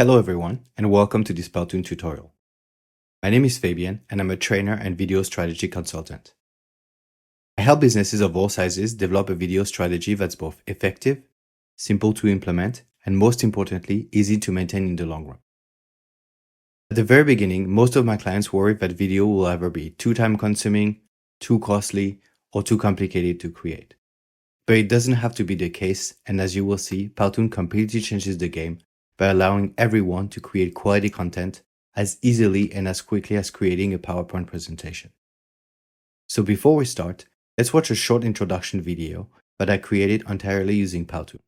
Hello everyone, and welcome to this Powtoon tutorial. My name is Fabian, and I'm a trainer and video strategy consultant. I help businesses of all sizes develop a video strategy that's both effective, simple to implement, and most importantly, easy to maintain in the long run. At the very beginning, most of my clients worry that video will either be too time-consuming, too costly, or too complicated to create. But it doesn't have to be the case, and as you will see, Powtoon completely changes the game by allowing everyone to create quality content as easily and as quickly as creating a PowerPoint presentation. So before we start, let's watch a short introduction video that I created entirely using Powtoon.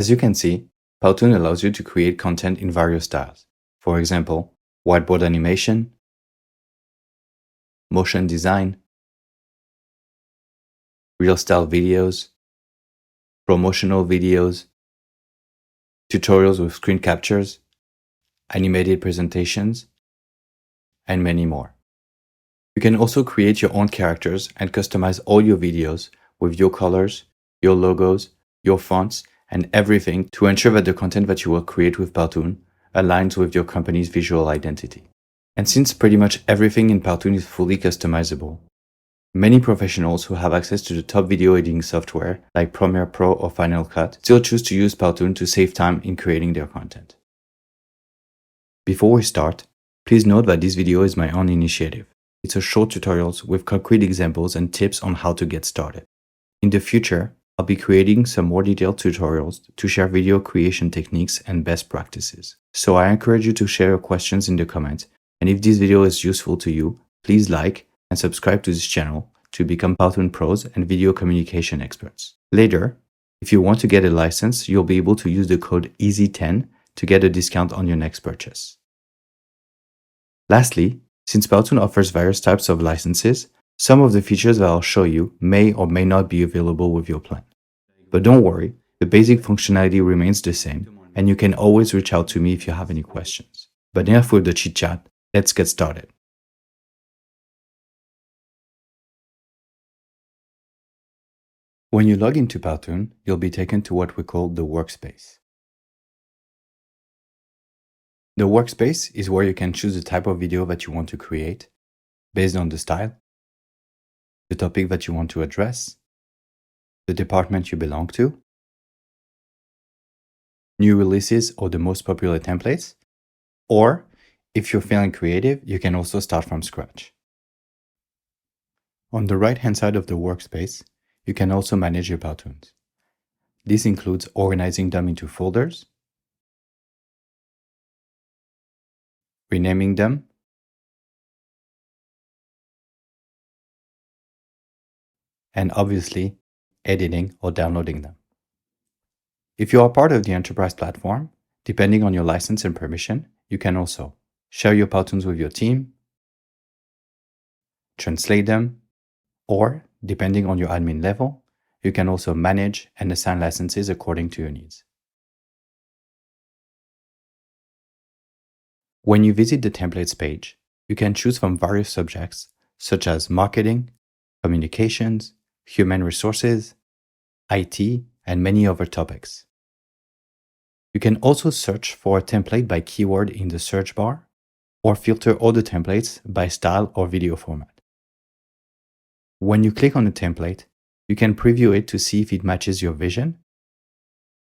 As you can see, Powtoon allows you to create content in various styles. For example, whiteboard animation, motion design, real-style videos, promotional videos, tutorials with screen captures, animated presentations, and many more. You can also create your own characters and customize all your videos with your colors, your logos, your fonts, and everything to ensure that the content that you will create with Powtoon aligns with your company's visual identity. And since pretty much everything in Powtoon is fully customizable, many professionals who have access to the top video editing software like Premiere Pro or Final Cut still choose to use Powtoon to save time in creating their content. Before we start, please note that this video is my own initiative. It's a short tutorials with concrete examples and tips on how to get started. In the future, I'll be creating some more detailed tutorials to share video creation techniques and best practices. So I encourage you to share your questions in the comments, and if this video is useful to you, please like and subscribe to this channel to become Powtoon pros and video communication experts. Later, if you want to get a license, you'll be able to use the code EASY10 to get a discount on your next purchase. Lastly, since Powtoon offers various types of licenses, some of the features that I'll show you may or may not be available with your plan. But don't worry, the basic functionality remains the same, and you can always reach out to me if you have any questions. But enough with the chit chat, let's get started. When you log into Powtoon, you'll be taken to what we call the workspace. The workspace is where you can choose the type of video that you want to create, based on the style, the topic that you want to address, the department you belong to, new releases or the most popular templates, or if you're feeling creative, you can also start from scratch. On the right-hand side of the workspace, you can also manage your Powtoons. This includes organizing them into folders, renaming them, and obviously editing or downloading them. If you are part of the enterprise platform, depending on your license and permission, you can also share your Powtoons with your team, translate them, or, depending on your admin level, you can also manage and assign licenses according to your needs. When you visit the templates page, you can choose from various subjects such as marketing, communications, human resources, IT, and many other topics. You can also search for a template by keyword in the search bar, or filter all the templates by style or video format. When you click on a template, you can preview it to see if it matches your vision,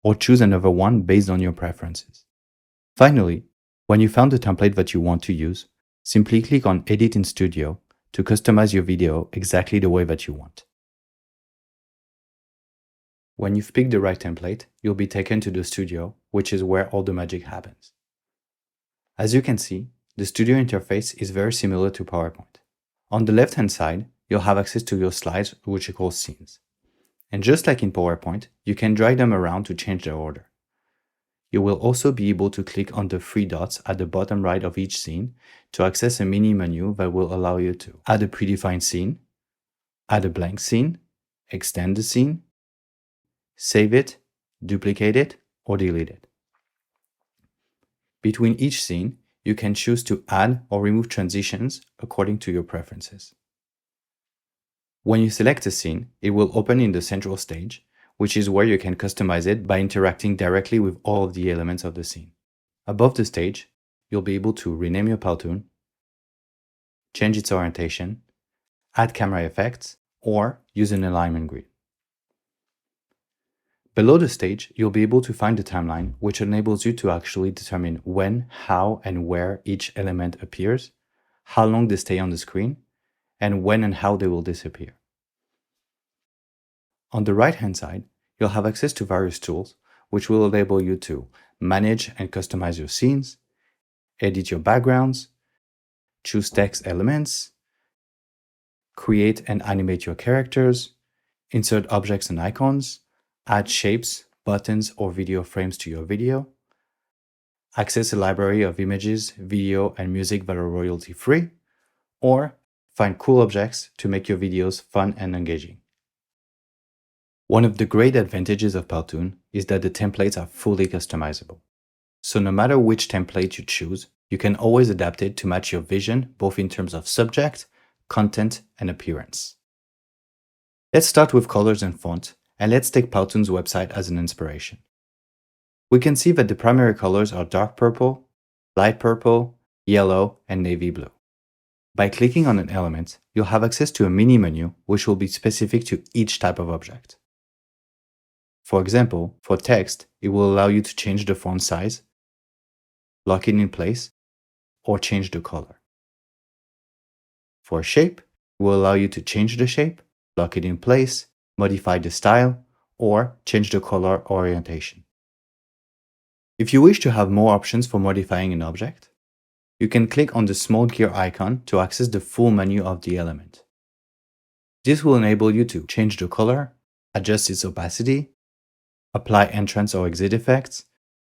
or choose another one based on your preferences. Finally, when you found the template that you want to use, simply click on Edit in Studio to customize your video exactly the way that you want. When you've picked the right template, you'll be taken to the studio, which is where all the magic happens. As you can see, the studio interface is very similar to PowerPoint. On the left-hand side, you'll have access to your slides, which are called scenes. And just like in PowerPoint, you can drag them around to change their order. You will also be able to click on the three dots at the bottom right of each scene to access a mini menu that will allow you to add a predefined scene, add a blank scene, extend the scene, save it, duplicate it, or delete it. Between each scene, you can choose to add or remove transitions according to your preferences. When you select a scene, it will open in the central stage, which is where you can customize it by interacting directly with all of the elements of the scene. Above the stage, you'll be able to rename your Powtoon, change its orientation, add camera effects, or use an alignment grid. Below the stage, you'll be able to find the timeline, which enables you to actually determine when, how, and where each element appears, how long they stay on the screen, and when and how they will disappear. On the right-hand side, you'll have access to various tools, which will enable you to manage and customize your scenes, edit your backgrounds, choose text elements, create and animate your characters, insert objects and icons, add shapes, buttons, or video frames to your video, access a library of images, video, and music that are royalty-free, or find cool objects to make your videos fun and engaging. One of the great advantages of Powtoon is that the templates are fully customizable. So no matter which template you choose, you can always adapt it to match your vision, both in terms of subject, content, and appearance. Let's start with colors and font, and let's take Powtoon's website as an inspiration. We can see that the primary colors are dark purple, light purple, yellow, and navy blue. By clicking on an element, you'll have access to a mini menu which will be specific to each type of object. For example, for text, it will allow you to change the font size, lock it in place, or change the color. For shape, it will allow you to change the shape, lock it in place, modify the style, or change the color orientation. If you wish to have more options for modifying an object, you can click on the small gear icon to access the full menu of the element. This will enable you to change the color, adjust its opacity, apply entrance or exit effects,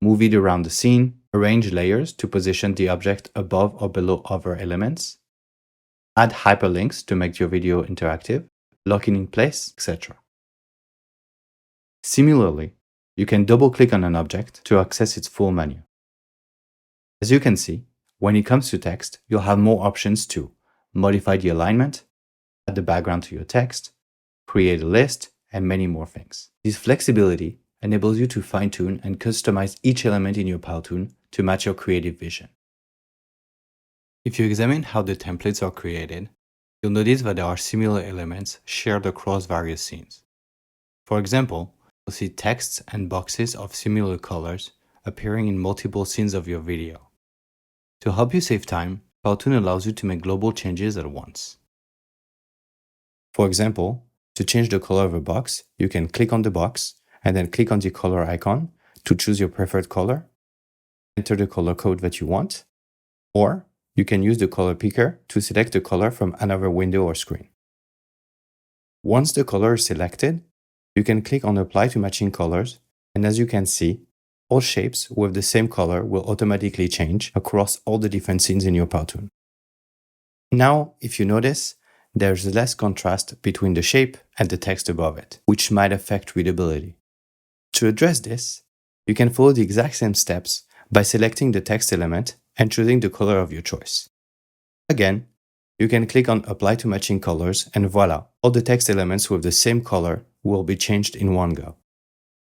move it around the scene, arrange layers to position the object above or below other elements, add hyperlinks to make your video interactive, lock it in place, etc. Similarly, you can double-click on an object to access its full menu. As you can see, when it comes to text, you'll have more options to modify the alignment, add the background to your text, create a list, and many more things. This flexibility enables you to fine-tune and customize each element in your Powtoon to match your creative vision. If you examine how the templates are created, you'll notice that there are similar elements shared across various scenes. For example, you'll see texts and boxes of similar colors appearing in multiple scenes of your video. To help you save time, Powtoon allows you to make global changes at once. For example, to change the color of a box, you can click on the box and then click on the color icon to choose your preferred color, enter the color code that you want, Or you can use the color picker to select a color from another window or screen. Once the color is selected, you can click on Apply to Matching Colors, and as you can see, all shapes with the same color will automatically change across all the different scenes in your Powtoon. Now, if you notice, there's less contrast between the shape and the text above it, which might affect readability. To address this, you can follow the exact same steps by selecting the text element and choosing the color of your choice. Again, you can click on Apply to Matching Colors, and voila, all the text elements with the same color will be changed in one go.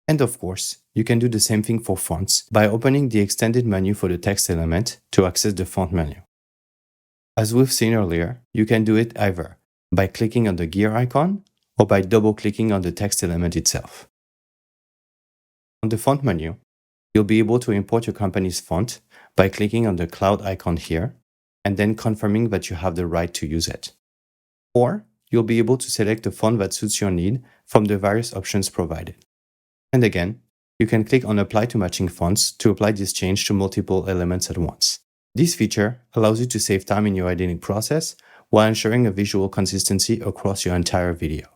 And of course, you can do the same thing for fonts by opening the extended menu for the text element to access the font menu. As we've seen earlier, you can do it either by clicking on the gear icon or by double-clicking on the text element itself. On the font menu, you'll be able to import your company's font by clicking on the cloud icon here and then confirming that you have the right to use it. Or you'll be able to select a font that suits your need from the various options provided. And again, you can click on Apply to Matching Fonts to apply this change to multiple elements at once. This feature allows you to save time in your editing process while ensuring a visual consistency across your entire video.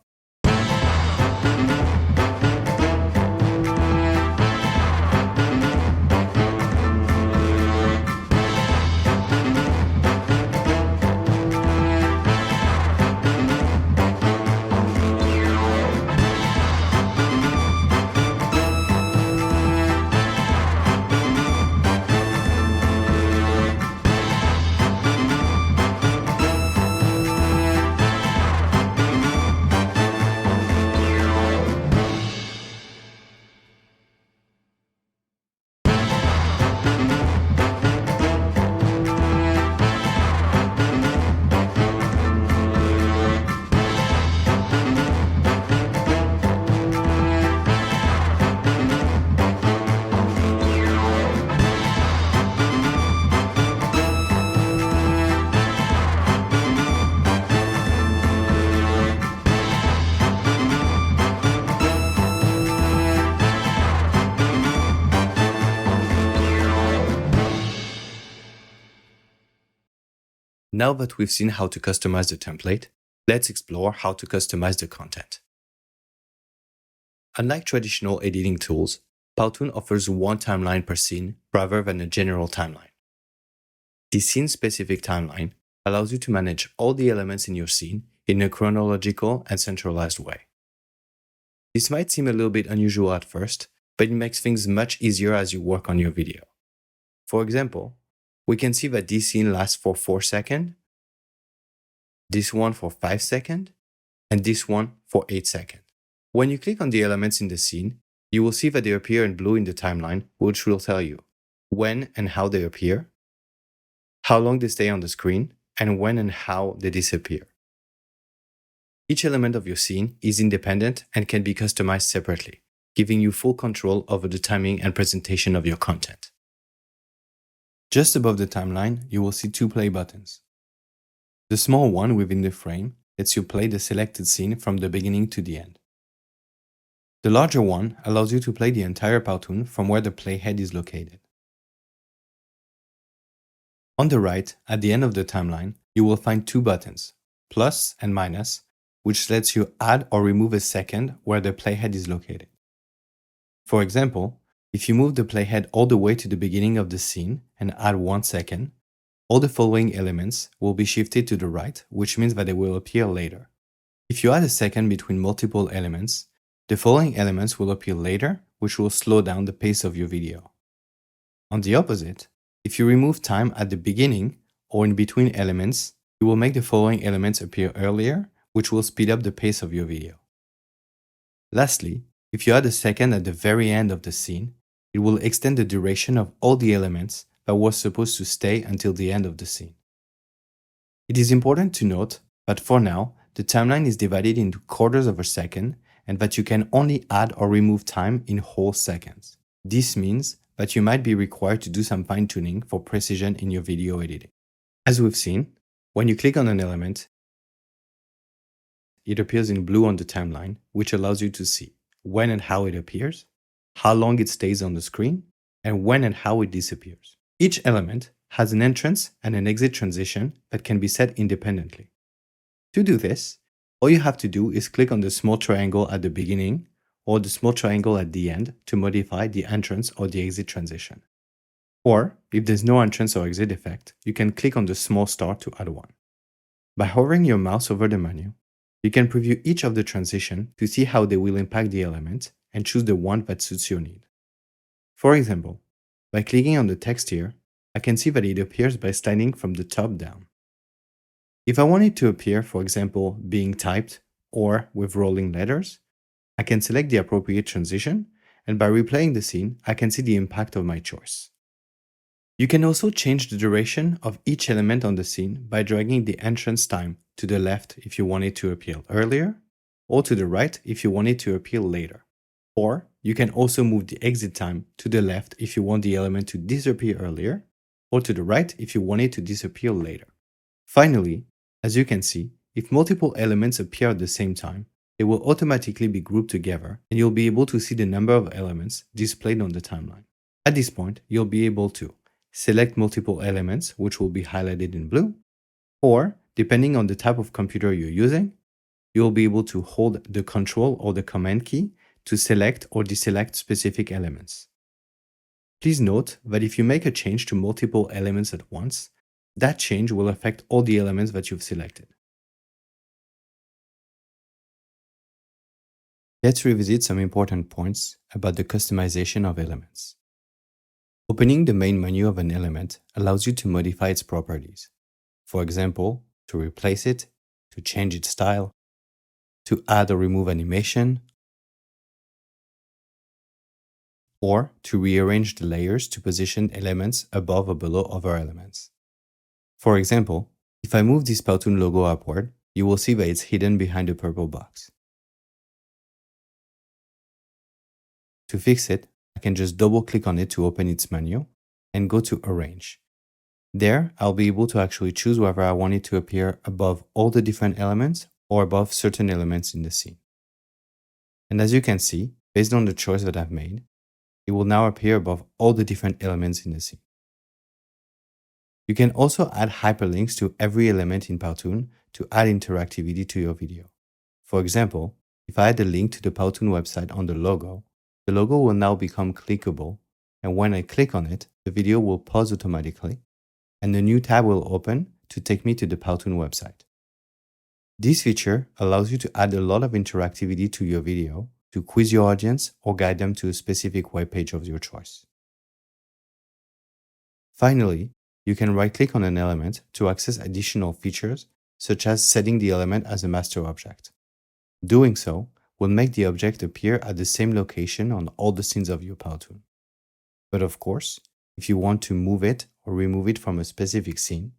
Now that we've seen how to customize the template, let's explore how to customize the content. Unlike traditional editing tools, Powtoon offers one timeline per scene rather than a general timeline. The scene-specific timeline allows you to manage all the elements in your scene in a chronological and centralized way. This might seem a little bit unusual at first, but it makes things much easier as you work on your video. For example, we can see that this scene lasts for 4 seconds, this one for 5 seconds, and this one for 8 seconds. When you click on the elements in the scene, you will see that they appear in blue in the timeline, which will tell you when and how they appear, how long they stay on the screen, and when and how they disappear. Each element of your scene is independent and can be customized separately, giving you full control over the timing and presentation of your content. Just above the timeline, you will see 2 play buttons. The small one within the frame lets you play the selected scene from the beginning to the end. The larger one allows you to play the entire Powtoon from where the playhead is located. On the right, at the end of the timeline, you will find 2 buttons, plus and minus, which lets you add or remove a second where the playhead is located. For example, if you move the playhead all the way to the beginning of the scene and add 1 second, all the following elements will be shifted to the right, which means that they will appear later. If you add a second between multiple elements, the following elements will appear later, which will slow down the pace of your video. On the opposite, if you remove time at the beginning or in between elements, you will make the following elements appear earlier, which will speed up the pace of your video. Lastly, if you add a second at the very end of the scene, it will extend the duration of all the elements that were supposed to stay until the end of the scene. It is important to note that for now, the timeline is divided into quarters of a second and that you can only add or remove time in whole seconds. This means that you might be required to do some fine-tuning for precision in your video editing. As we've seen, when you click on an element, it appears in blue on the timeline, which allows you to see when and how it appears, how long it stays on the screen, and when and how it disappears. Each element has an entrance and an exit transition that can be set independently. To do this, all you have to do is click on the small triangle at the beginning or the small triangle at the end to modify the entrance or the exit transition. Or, if there's no entrance or exit effect, you can click on the small star to add one. By hovering your mouse over the menu, you can preview each of the transitions to see how they will impact the element and choose the one that suits your need. For example, by clicking on the text here, I can see that it appears by sliding from the top down. If I want it to appear, for example, being typed or with rolling letters, I can select the appropriate transition, and by replaying the scene, I can see the impact of my choice. You can also change the duration of each element on the scene by dragging the entrance time to the left if you want it to appear earlier, or to the right if you want it to appear later. Or you can also move the exit time to the left if you want the element to disappear earlier, or to the right if you want it to disappear later. Finally, as you can see, if multiple elements appear at the same time, they will automatically be grouped together and you'll be able to see the number of elements displayed on the timeline. At this point, you'll be able to select multiple elements, which will be highlighted in blue, or depending on the type of computer you're using, you'll be able to hold the Control or the Command key to select or deselect specific elements. Please note that if you make a change to multiple elements at once, that change will affect all the elements that you've selected. Let's revisit some important points about the customization of elements. Opening the main menu of an element allows you to modify its properties. For example, to replace it, to change its style, to add or remove animation, or to rearrange the layers to position elements above or below other elements. For example, if I move this Powtoon logo upward, you will see that it's hidden behind a purple box. To fix it, I can just double-click on it to open its menu and go to Arrange. There, I'll be able to actually choose whether I want it to appear above all the different elements or above certain elements in the scene. And as you can see, based on the choice that I've made, it will now appear above all the different elements in the scene. You can also add hyperlinks to every element in Powtoon to add interactivity to your video. For example, if I add a link to the Powtoon website on the logo will now become clickable, and when I click on it, the video will pause automatically, and a new tab will open to take me to the Powtoon website. This feature allows you to add a lot of interactivity to your video to quiz your audience or guide them to a specific web page of your choice. Finally, you can right-click on an element to access additional features, such as setting the element as a master object. Doing so will make the object appear at the same location on all the scenes of your Powtoon. But of course, if you want to move it or remove it from a specific scene,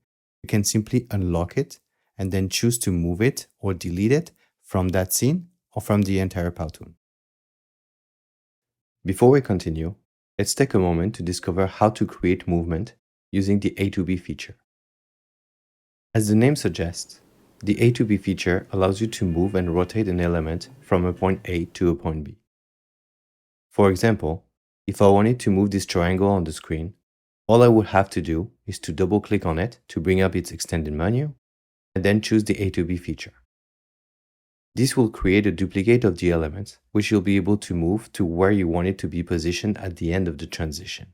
you can simply unlock it and then choose to move it or delete it from that scene or from the entire Powtoon. Before we continue, let's take a moment to discover how to create movement using the A to B feature. As the name suggests, the A to B feature allows you to move and rotate an element from a point A to a point B. For example, if I wanted to move this triangle on the screen, all I would have to do is to double-click on it to bring up its extended menu, and then choose the A to B feature. This will create a duplicate of the element, which you'll be able to move to where you want it to be positioned at the end of the transition.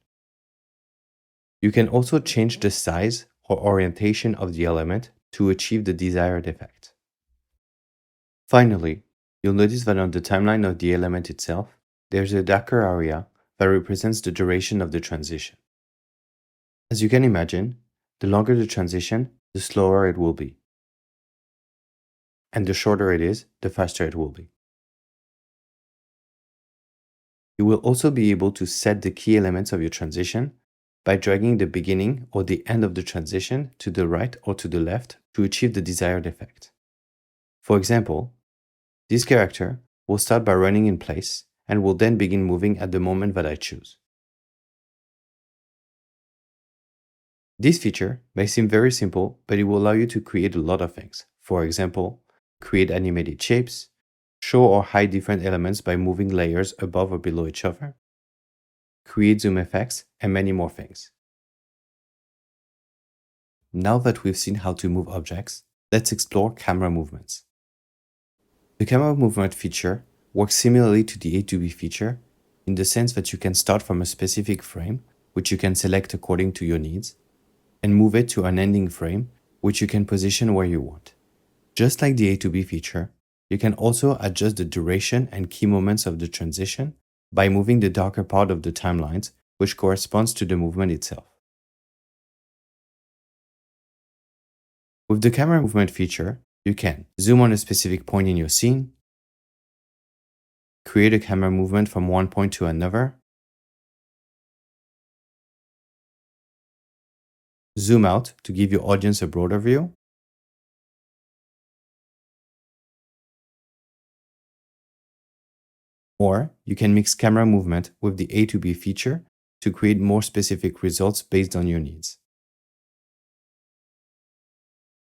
You can also change the size or orientation of the element to achieve the desired effect. Finally, you'll notice that on the timeline of the element itself, there's a darker area that represents the duration of the transition. As you can imagine, the longer the transition, the slower it will be. And the shorter it is, the faster it will be. You will also be able to set the key elements of your transition by dragging the beginning or the end of the transition to the right or to the left to achieve the desired effect. For example, this character will start by running in place and will then begin moving at the moment that I choose. This feature may seem very simple, but it will allow you to create a lot of things. For example, create animated shapes, show or hide different elements by moving layers above or below each other, create zoom effects, and many more things. Now that we've seen how to move objects, let's explore camera movements. The camera movement feature works similarly to the A to B feature in the sense that you can start from a specific frame, which you can select according to your needs, and move it to an ending frame, which you can position where you want. Just like the A to B feature, you can also adjust the duration and key moments of the transition by moving the darker part of the timelines, which corresponds to the movement itself. With the camera movement feature, you can zoom on a specific point in your scene, create a camera movement from one point to another, zoom out to give your audience a broader view, or you can mix camera movement with the A to B feature to create more specific results based on your needs.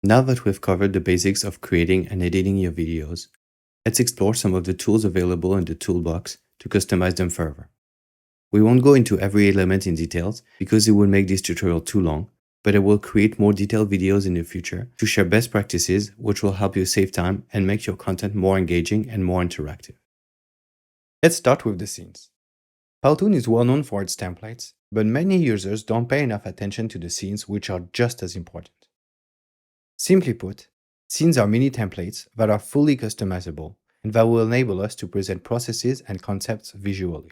Now that we've covered the basics of creating and editing your videos, let's explore some of the tools available in the toolbox to customize them further. We won't go into every element in details because it would make this tutorial too long, but I will create more detailed videos in the future to share best practices which will help you save time and make your content more engaging and more interactive. Let's start with the scenes. Powtoon is well known for its templates, but many users don't pay enough attention to the scenes, which are just as important. Simply put, scenes are mini templates that are fully customizable and that will enable us to present processes and concepts visually.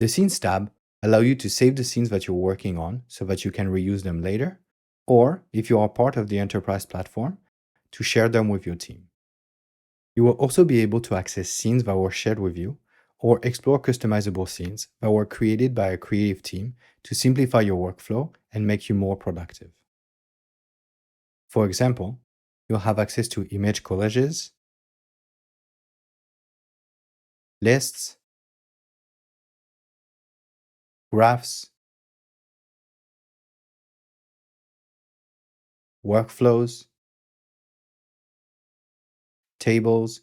The Scenes tab allows you to save the scenes that you're working on so that you can reuse them later, or if you are part of the enterprise platform, to share them with your team. You will also be able to access scenes that were shared with you or explore customizable scenes that were created by a creative team to simplify your workflow and make you more productive. For example, you'll have access to image collages, lists, graphs, workflows, tables,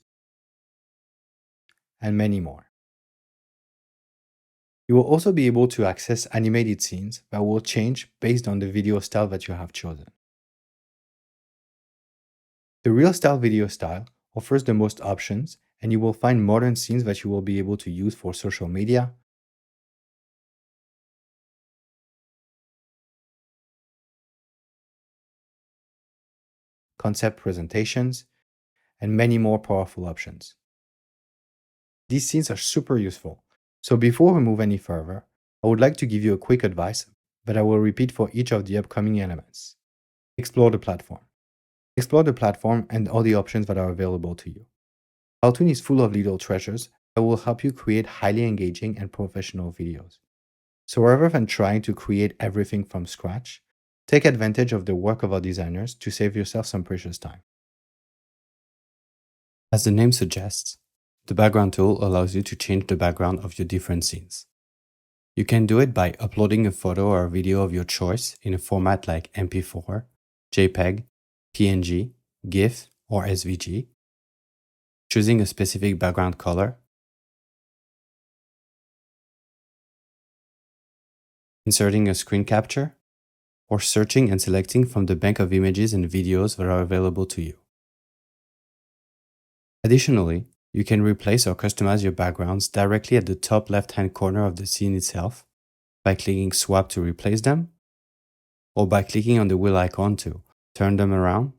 and many more. You will also be able to access animated scenes that will change based on the video style that you have chosen. The Real Style video style offers the most options, and you will find modern scenes that you will be able to use for social media, concept presentations, and many more powerful options. These scenes are super useful, so before we move any further, I would like to give you a quick advice that I will repeat for each of the upcoming elements. Explore the platform. Explore the platform and all the options that are available to you. Powtoon is full of little treasures that will help you create highly engaging and professional videos. So rather than trying to create everything from scratch, take advantage of the work of our designers to save yourself some precious time. As the name suggests, the background tool allows you to change the background of your different scenes. You can do it by uploading a photo or a video of your choice in a format like MP4, JPEG, PNG, GIF, or SVG, choosing a specific background color, inserting a screen capture, or searching and selecting from the bank of images and videos that are available to you. Additionally, you can replace or customize your backgrounds directly at the top left-hand corner of the scene itself by clicking Swap to replace them, or by clicking on the wheel icon to turn them around,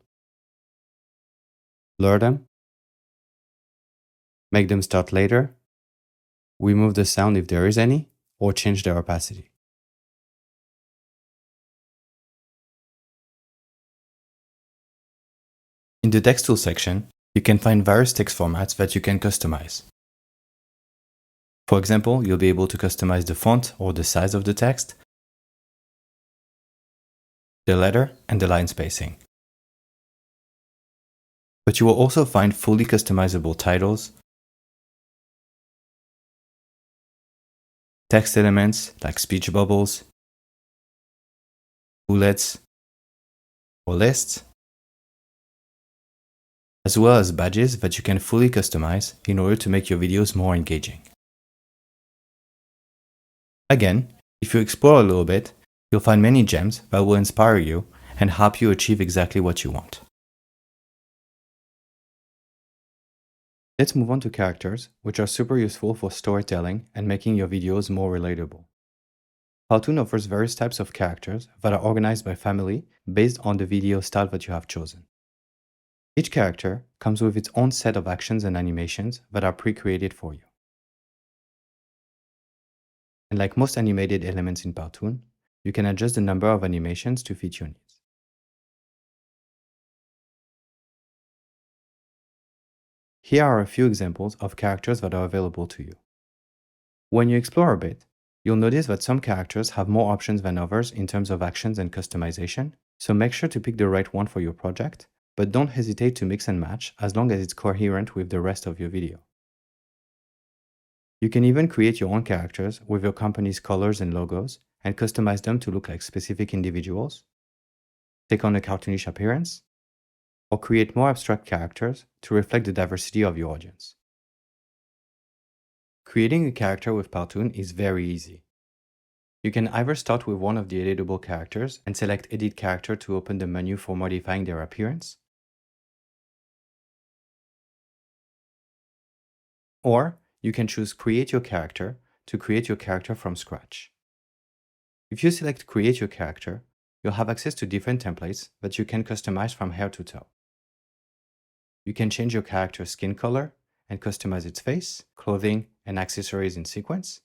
blur them, make them start later, remove the sound if there is any, or change their opacity. In the text tool section, you can find various text formats that you can customize. For example, you'll be able to customize the font or the size of the text, the letter, and the line spacing. But you will also find fully customizable titles, text elements like speech bubbles, bullets, or lists, as well as badges that you can fully customize in order to make your videos more engaging. Again, if you explore a little bit, you'll find many gems that will inspire you and help you achieve exactly what you want. Let's move on to characters, which are super useful for storytelling and making your videos more relatable. Powtoon offers various types of characters that are organized by family based on the video style that you have chosen. Each character comes with its own set of actions and animations that are pre-created for you. And like most animated elements in Powtoon, you can adjust the number of animations to fit your needs. Here are a few examples of characters that are available to you. When you explore a bit, you'll notice that some characters have more options than others in terms of actions and customization, so make sure to pick the right one for your project, but don't hesitate to mix and match as long as it's coherent with the rest of your video. You can even create your own characters with your company's colors and logos and customize them to look like specific individuals, take on a cartoonish appearance, or create more abstract characters to reflect the diversity of your audience. Creating a character with Powtoon is very easy. You can either start with one of the editable characters and select Edit Character to open the menu for modifying their appearance, or you can choose Create Your Character to create your character from scratch. If you select Create Your Character, you'll have access to different templates that you can customize from head to toe. You can change your character's skin color and customize its face, clothing, and accessories in sequence,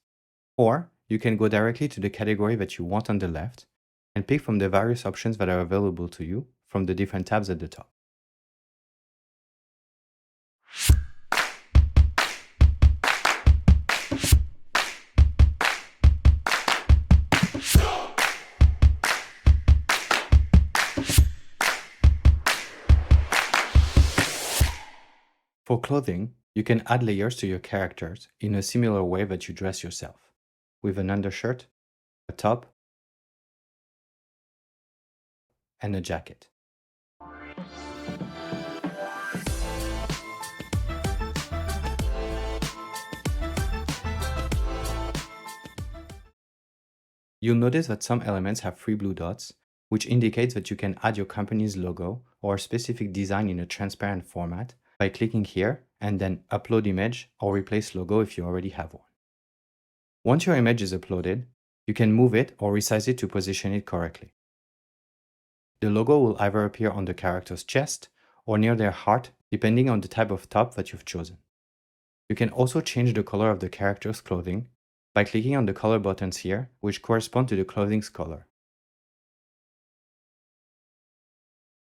or you can go directly to the category that you want on the left and pick from the various options that are available to you from the different tabs at the top. For clothing, you can add layers to your characters in a similar way that you dress yourself, with an undershirt, a top, and a jacket. You'll notice that some elements have 3 blue dots, which indicates that you can add your company's logo or a specific design in a transparent format by clicking here and then Upload Image or Replace Logo if you already have one. Once your image is uploaded, you can move it or resize it to position it correctly. The logo will either appear on the character's chest or near their heart, depending on the type of top that you've chosen. You can also change the color of the character's clothing by clicking on the color buttons here, which correspond to the clothing's color.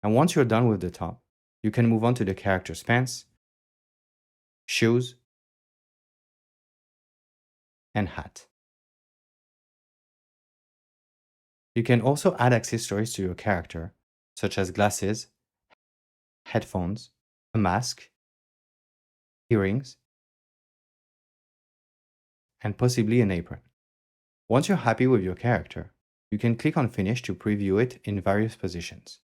And once you're done with the top, you can move on to the character's pants, shoes, and hat. You can also add accessories to your character, such as glasses, headphones, a mask, earrings, and possibly an apron. Once you're happy with your character, you can click on Finish to preview it in various positions.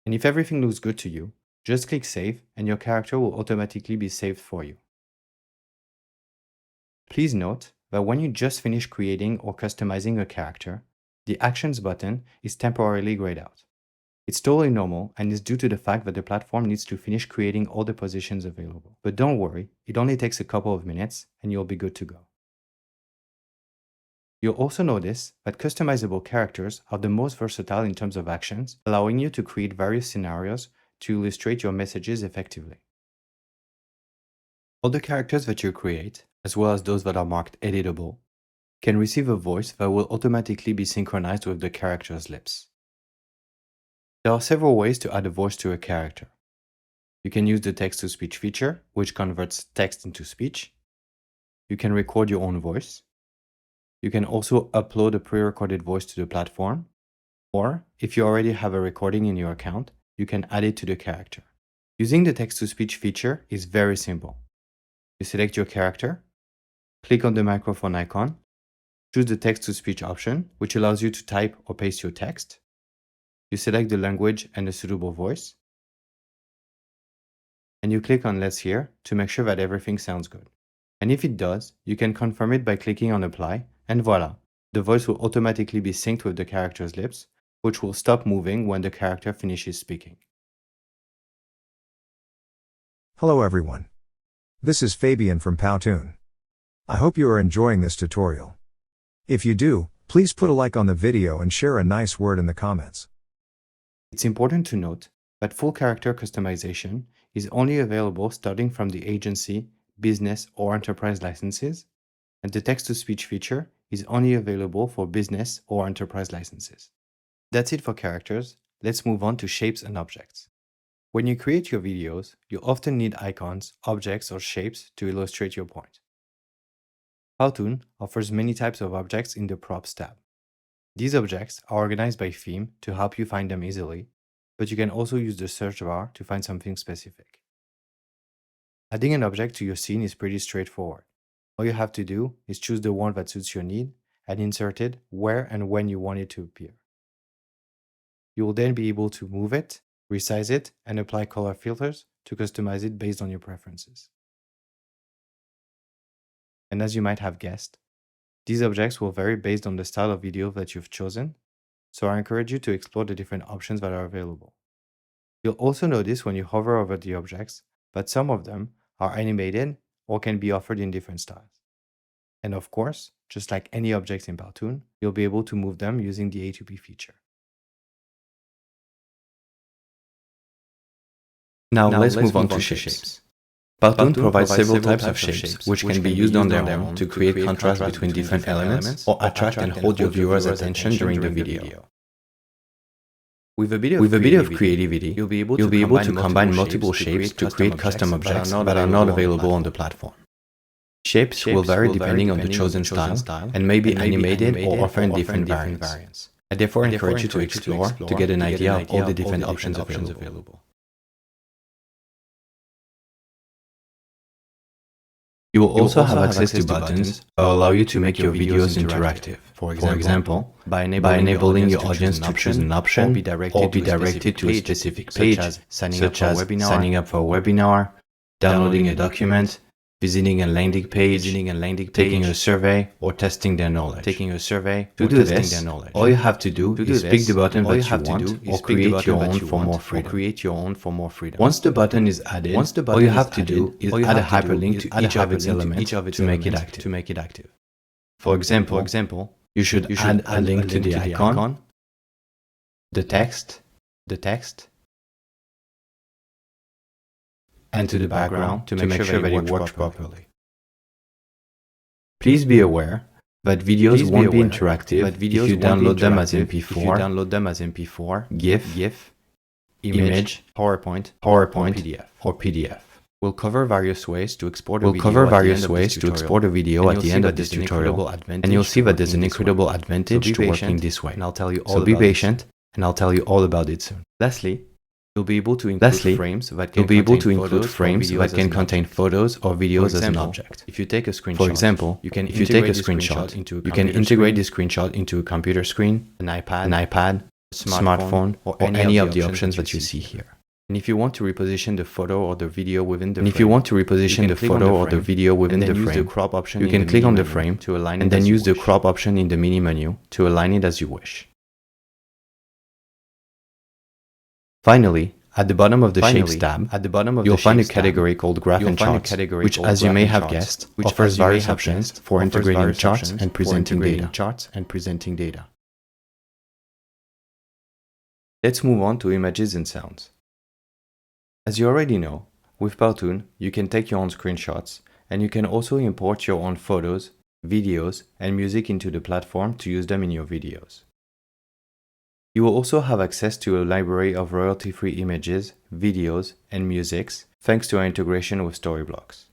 And if everything looks good to you, just click Save and your character will automatically be saved for you. Please note that when you just finish creating or customizing a character, the Actions button is temporarily grayed out. It's totally normal and is due to the fact that the platform needs to finish creating all the positions available. But don't worry, it only takes a couple of minutes and you'll be good to go. You'll also notice that customizable characters are the most versatile in terms of actions, allowing you to create various scenarios to illustrate your messages effectively. All the characters that you create, as well as those that are marked editable, can receive a voice that will automatically be synchronized with the character's lips. There are several ways to add a voice to a character. You can use the text-to-speech feature, which converts text into speech. you can record your own voice. You can also upload a pre-recorded voice to the platform, or if you already have a recording in your account, you can add it to the character. Using the text-to-speech feature is very simple. You select your character, click on the microphone icon, choose the text-to-speech option, which allows you to type or paste your text. You select the language and a suitable voice, and you click on Let's Hear to make sure that everything sounds good. And if it does, you can confirm it by clicking on Apply, and voila, the voice will automatically be synced with the character's lips, which will stop moving when the character finishes speaking. Hello everyone. This is Fabian from Powtoon. I hope you are enjoying this tutorial. If you do, please put a like on the video and share a nice word in the comments. It's important to note that full character customization is only available starting from the agency, business, or enterprise licenses, and the text-to-speech feature is only available for business or enterprise licenses. That's it for characters. Let's move on to shapes and objects. When you create your videos, you often need icons, objects, or shapes to illustrate your point. Powtoon offers many types of objects in the Props tab. These objects are organized by theme to help you find them easily, but you can also use the search bar to find something specific. Adding an object to your scene is pretty straightforward. All you have to do is choose the one that suits your need and insert it where and when you want it to appear. You will then be able to move it, resize it, and apply color filters to customize it based on your preferences. And as you might have guessed, these objects will vary based on the style of video that you've chosen, so I encourage you to explore the different options that are available. You'll also notice when you hover over the objects that some of them are animated or can be offered in different styles. And of course, just like any objects in Powtoon, you'll be able to move them using the A2P feature. Now let's move on to shapes. Powtoon provides several types of shapes, which can be used on their own to create contrast between different elements or attract and hold your viewer's attention during the video. With a bit of creativity, you'll be able to combine multiple shapes to create custom objects that are not available on the platform. Shapes will vary depending on the chosen style and may be animated or offer in different variants. I therefore encourage you to explore to get an idea of all the different options available. You will also have access to buttons that will allow you to make your videos interactive. For example, by enabling your audience to choose an option or be directed to a specific page, such as signing up for a webinar, downloading a document, visiting a landing page, taking a survey, or testing their knowledge. To do this, all you have to do is pick the button that you want or create your own for more freedom. Once the button is added, all you have to do is add a hyperlink to each of its elements to make it active. For example, you should add a link to the icon, the text, and to the background to make sure that it works properly. Please be aware that videos won't be interactive if you download them as MP4, GIF, image, PowerPoint, or PDF. We'll cover various ways to export a video at the end of this tutorial, and you'll see that there's an incredible advantage to working this way. So be patient, and I'll tell you all about it soon. Lastly, you'll be able to include frames that can contain photos or videos as an object. If you take a screenshot, for example, you can integrate the screenshot into a computer screen, an iPad, a smartphone, or any of the options that you see here. And if you want to reposition the photo or the video within the frame, you can click on the frame and then use the crop option in the mini menu to align it as you wish. Finally, at the bottom of the Shapes tab, you'll find a category called Graph and Charts, which, as you may have guessed, offers various options for integrating charts and presenting data. Let's move on to images and sounds. As you already know, with Powtoon, you can take your own screenshots, and you can also import your own photos, videos, and music into the platform to use them in your videos. You will also have access to a library of royalty-free images, videos, and musics thanks to our integration with Storyblocks.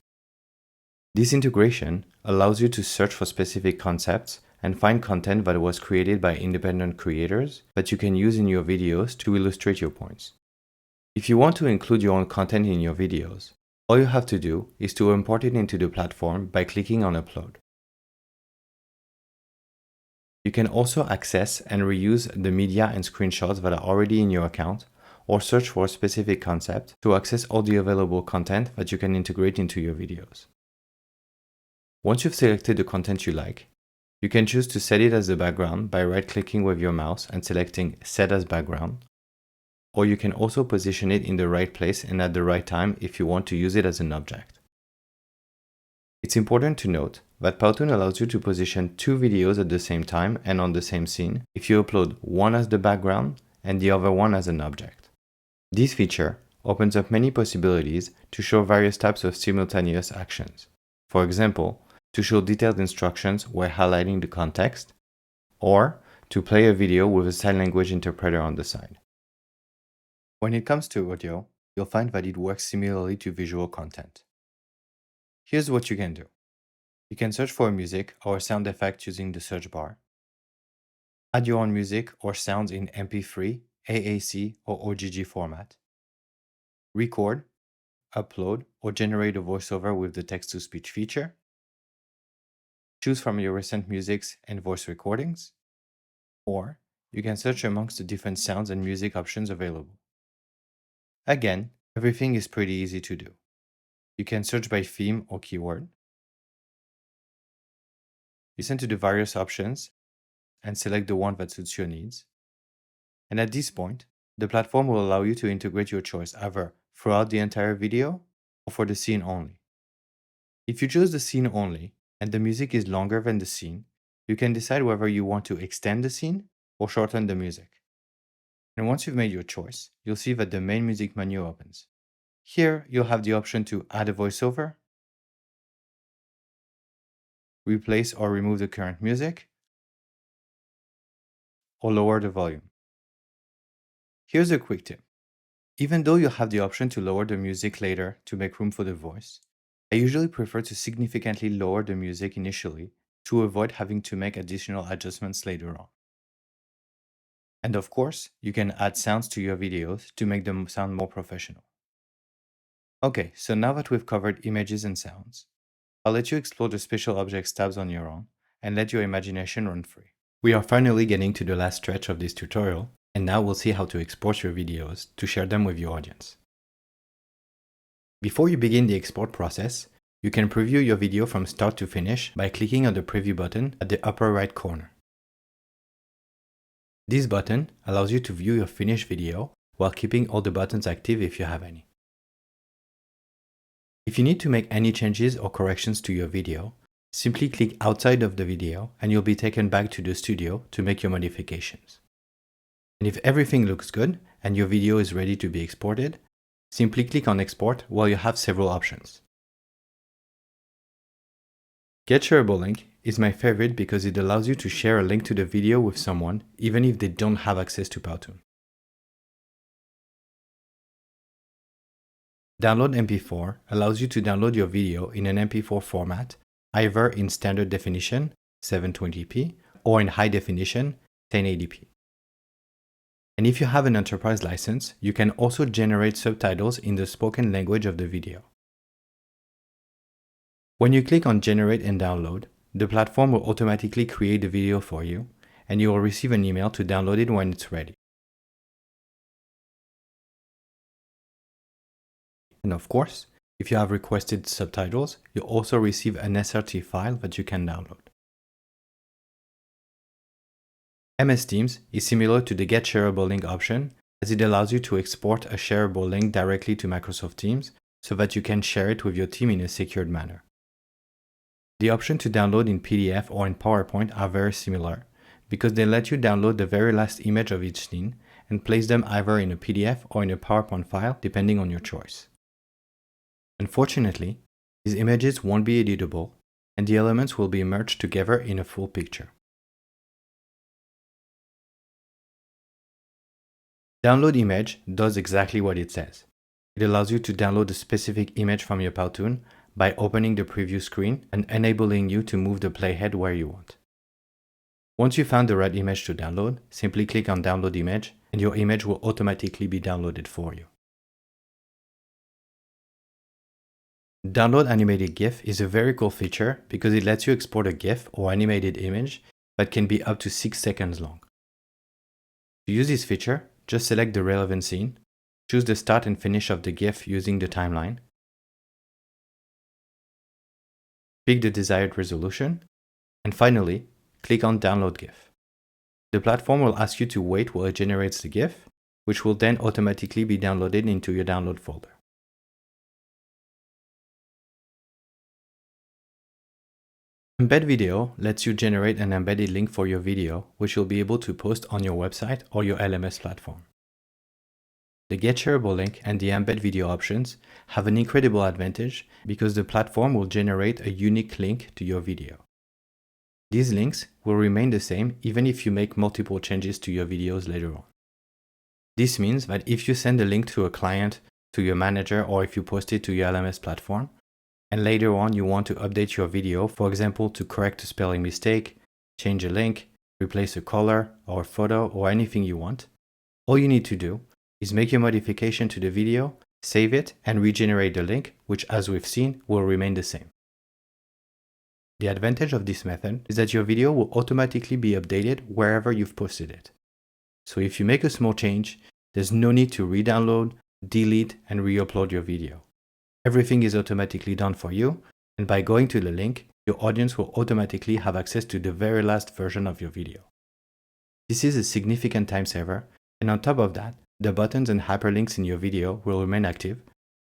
This integration allows you to search for specific concepts and find content that was created by independent creators that you can use in your videos to illustrate your points. If you want to include your own content in your videos, all you have to do is to import it into the platform by clicking on Upload. You can also access and reuse the media and screenshots that are already in your account, or search for a specific concept to access all the available content that you can integrate into your videos. Once you've selected the content you like, you can choose to set it as the background by right-clicking with your mouse and selecting Set as Background, or you can also position it in the right place and at the right time if you want to use it as an object. It's important to note that Powtoon allows you to position two videos at the same time and on the same scene if you upload one as the background and the other one as an object. This feature opens up many possibilities to show various types of simultaneous actions. For example, to show detailed instructions while highlighting the context, or to play a video with a sign language interpreter on the side. When it comes to audio, you'll find that it works similarly to visual content. Here's what you can do. You can search for music or sound effect using the search bar. Add your own music or sounds in MP3, AAC, or OGG format. Record, upload, or generate a voiceover with the text-to-speech feature. Choose from your recent musics and voice recordings. Or you can search amongst the different sounds and music options available. Again, everything is pretty easy to do. You can search by theme or keyword. Listen to the various options and select the one that suits your needs. And at this point, the platform will allow you to integrate your choice either throughout the entire video or for the scene only. If you choose the scene only and the music is longer than the scene, you can decide whether you want to extend the scene or shorten the music. And once you've made your choice, you'll see that the main music menu opens. Here, you'll have the option to add a voiceover, replace or remove the current music, or lower the volume. Here's a quick tip. Even though you have the option to lower the music later to make room for the voice, I usually prefer to significantly lower the music initially to avoid having to make additional adjustments later on. And of course, you can add sounds to your videos to make them sound more professional. Okay, so now that we've covered images and sounds, I'll let you explore the Special Objects tabs on your own and let your imagination run free. We are finally getting to the last stretch of this tutorial, and now we'll see how to export your videos to share them with your audience. Before you begin the export process, you can preview your video from start to finish by clicking on the preview button at the upper right corner. This button allows you to view your finished video while keeping all the buttons active if you have any. If you need to make any changes or corrections to your video, simply click outside of the video and you'll be taken back to the studio to make your modifications. And if everything looks good and your video is ready to be exported, simply click on Export while you have several options. Get Shareable Link is my favorite because it allows you to share a link to the video with someone even if they don't have access to Powtoon. Download MP4 allows you to download your video in an MP4 format, either in standard definition, 720p, or in high definition, 1080p. And if you have an enterprise license, you can also generate subtitles in the spoken language of the video. When you click on Generate and Download, the platform will automatically create the video for you, and you will receive an email to download it when it's ready. And of course, if you have requested subtitles, you'll also receive an SRT file that you can download. MS Teams is similar to the Get Shareable Link option, as it allows you to export a shareable link directly to Microsoft Teams so that you can share it with your team in a secured manner. The option to download in PDF or in PowerPoint are very similar, because they let you download the very last image of each scene and place them either in a PDF or in a PowerPoint file, depending on your choice. Unfortunately, these images won't be editable, and the elements will be merged together in a full picture. Download Image does exactly what it says. It allows you to download a specific image from your Powtoon by opening the preview screen and enabling you to move the playhead where you want. Once you found the right image to download, simply click on Download Image and your image will automatically be downloaded for you. Download Animated GIF is a very cool feature because it lets you export a GIF or animated image that can be up to 6 seconds long. To use this feature, just select the relevant scene, choose the start and finish of the GIF using the timeline, pick the desired resolution, and finally, click on Download GIF. The platform will ask you to wait while it generates the GIF, which will then automatically be downloaded into your download folder. Embed Video lets you generate an embedded link for your video, which you'll be able to post on your website or your LMS platform. The Get Shareable link and the Embed Video options have an incredible advantage because the platform will generate a unique link to your video. These links will remain the same even if you make multiple changes to your videos later on. This means that if you send a link to a client, to your manager, or if you post it to your LMS platform, and later on you want to update your video, for example, to correct a spelling mistake, change a link, replace a color or a photo or anything you want, all you need to do is make your modification to the video, save it, and regenerate the link, which as we've seen will remain the same. The advantage of this method is that your video will automatically be updated wherever you've posted it. So if you make a small change, there's no need to re-download, delete, and re-upload your video. Everything is automatically done for you, and by going to the link, your audience will automatically have access to the very last version of your video. This is a significant time saver, and on top of that, the buttons and hyperlinks in your video will remain active,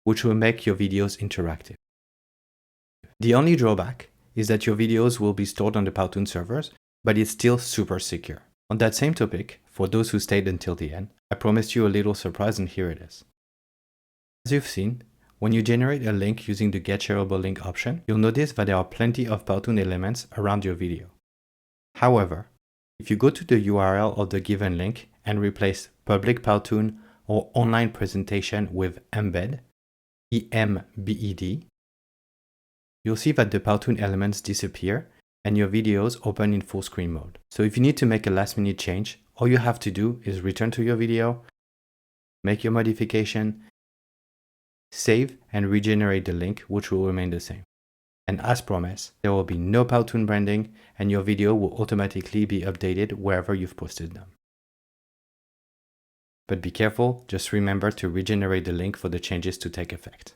which will make your videos interactive. The only drawback is that your videos will be stored on the Powtoon servers, but it's still super secure. On that same topic, for those who stayed until the end, I promised you a little surprise and here it is. As you've seen, when you generate a link using the Get Shareable link option, you'll notice that there are plenty of Powtoon elements around your video. However, if you go to the URL of the given link and replace public Powtoon or online presentation with embed, E-M-B-E-D, you'll see that the Powtoon elements disappear and your videos open in full screen mode. So if you need to make a last minute change, all you have to do is return to your video, make your modification, save and regenerate the link, which will remain the same. And as promised, there will be no Powtoon branding and your video will automatically be updated wherever you've posted them. But be careful, just remember to regenerate the link for the changes to take effect.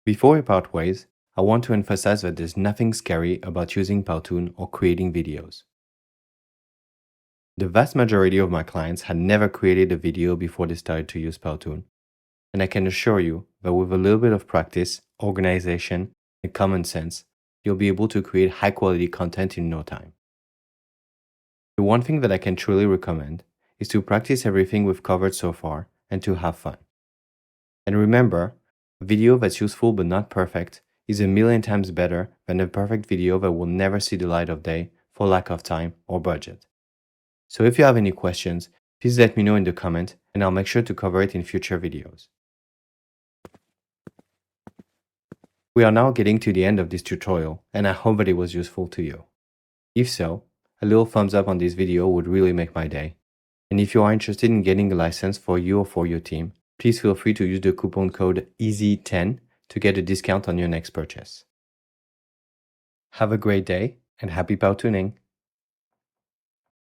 Before we part ways, I want to emphasize that there's nothing scary about using Powtoon or creating videos. The vast majority of my clients had never created a video before they started to use Powtoon, and I can assure you that with a little bit of practice, organization, and common sense, you'll be able to create high-quality content in no time. The one thing that I can truly recommend is to practice everything we've covered so far and to have fun. And remember, a video that's useful but not perfect is a million times better than a perfect video that will never see the light of day for lack of time or budget. So if you have any questions, please let me know in the comment and I'll make sure to cover it in future videos. We are now getting to the end of this tutorial and I hope that it was useful to you. If so, a little thumbs up on this video would really make my day. And if you are interested in getting a license for you or for your team, please feel free to use the coupon code EASY10 to get a discount on your next purchase. Have a great day and happy Powtooning!